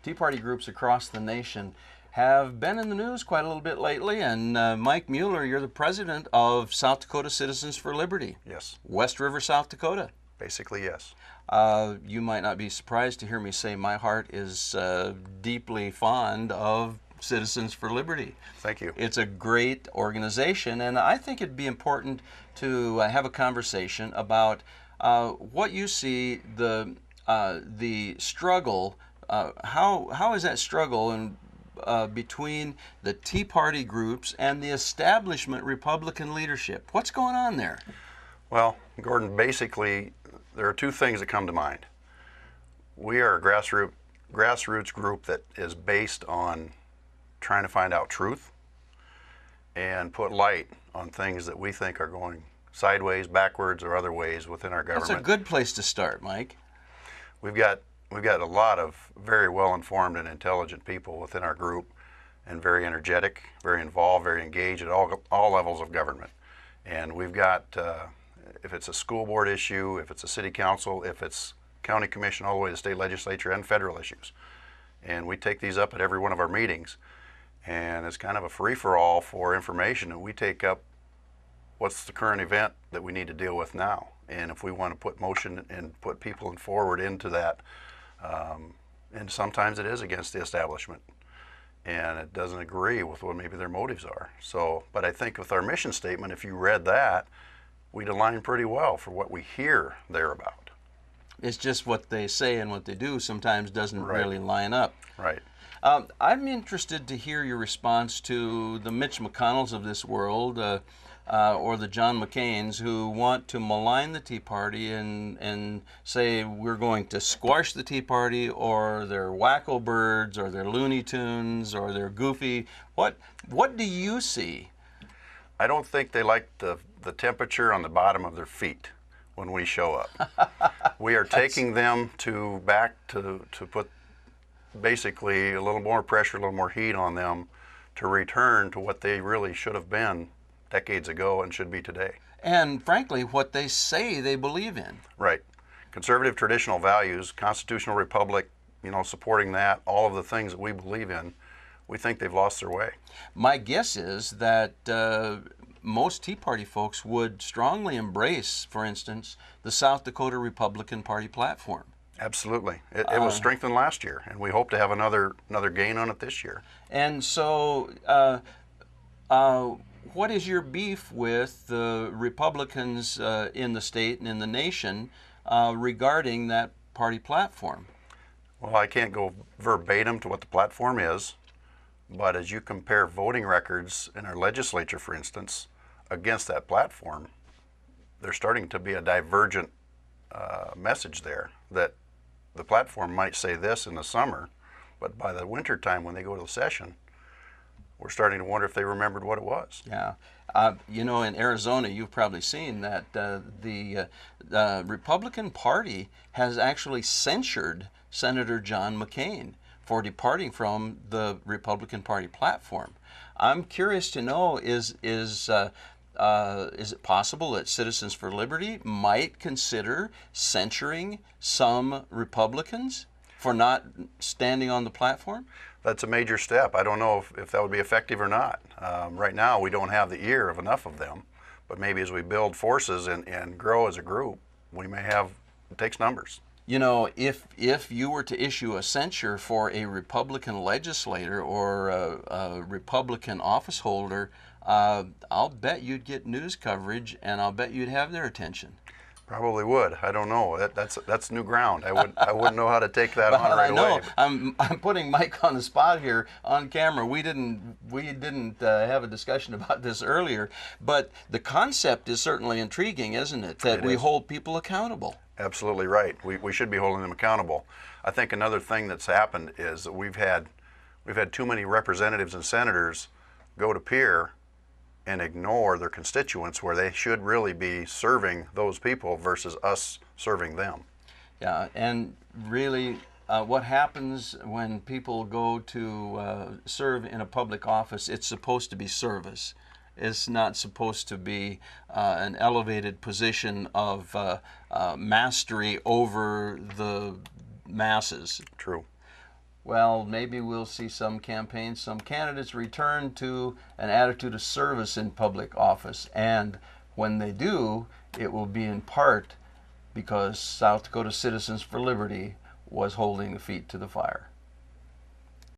Tea Party groups across the nation have been in the news quite a little bit lately, and Mike Mueller, you're the president of South Dakota Citizens for Liberty. Yes. West River, South Dakota. Basically, yes. You might not be surprised to hear me say my heart is deeply fond of Citizens for Liberty. Thank you. It's a great organization, and I think it'd be important to have a conversation about what you see the struggle. How is that struggle between the Tea Party groups and the establishment Republican leadership? What's going on there? Well, Gordon, basically, there are two things that come to mind. We are a grassroots group that is based on trying to find out truth and put light on things that we think are going sideways, backwards, or other ways within our government. That's a good place to start, Mike. We've got a lot of very well-informed and intelligent people within our group, and very energetic, very involved, very engaged at all levels of government. And we've got, if it's a school board issue, if it's a city council, if it's county commission, all the way to state legislature and federal issues. And we take these up at every one of our meetings. And it's kind of a free-for-all for information, and we take up what's the current event that we need to deal with now. And if we want to put motion and put people forward into that, and sometimes it is against the establishment, and it doesn't agree with what maybe their motives are. So, but I think with our mission statement, if you read that, we'd align pretty well for what we hear there about. It's just what they say and what they do sometimes doesn't really line up. Right. I'm interested to hear your response to the Mitch McConnells of this world, or the John McCains, who want to malign the Tea Party and say we're going to squash the Tea Party, or they're wacko birds, or they're Looney Tunes, or they're goofy. What do you see? I don't think they like the temperature on the bottom of their feet when we show up. We are taking them back to put basically a little more pressure, a little more heat on them to return to what they really should have been decades ago and should be today. And frankly, what they say they believe in. Right. Conservative traditional values, constitutional republic, supporting that, all of the things that we believe in, we think they've lost their way. My guess is that most Tea Party folks would strongly embrace, for instance, the South Dakota Republican Party platform. Absolutely. It was strengthened last year, and we hope to have another gain on it this year. And so what is your beef with the Republicans in the state and in the nation regarding that party platform? Well, I can't go verbatim to what the platform is, but as you compare voting records in our legislature, for instance, against that platform, there's starting to be a divergent message there, that the platform might say this in the summer, but by the winter time when they go to the session, we're starting to wonder if they remembered what it was. Yeah. In Arizona, you've probably seen that the Republican Party has actually censured Senator John McCain for departing from the Republican Party platform. I'm curious to know, is it possible that Citizens for Liberty might consider censuring some Republicans for not standing on the platform? That's a major step. I don't know if that would be effective or not. Right now, we don't have the ear of enough of them, but maybe as we build forces and grow as a group, we may have, it takes numbers. If you were to issue a censure for a Republican legislator or a Republican office holder, I'll bet you'd get news coverage, and I'll bet you'd have their attention. Probably would. I don't know. That's new ground. I wouldn't know how to take that on right away. I'm putting Mike on the spot here on camera. We didn't have a discussion about this earlier, but the concept is certainly intriguing, isn't it? That we hold people accountable. Absolutely right. We should be holding them accountable. I think another thing that's happened is that we've had too many representatives and senators go to Pierre and ignore their constituents, where they should really be serving those people versus us serving them. Yeah, and really what happens when people go to serve in a public office, it's supposed to be service. It's not supposed to be an elevated position of mastery over the masses. True. well, maybe we'll see some campaigns, some candidates return to an attitude of service in public office. And when they do, it will be in part because South Dakota Citizens for Liberty was holding the feet to the fire.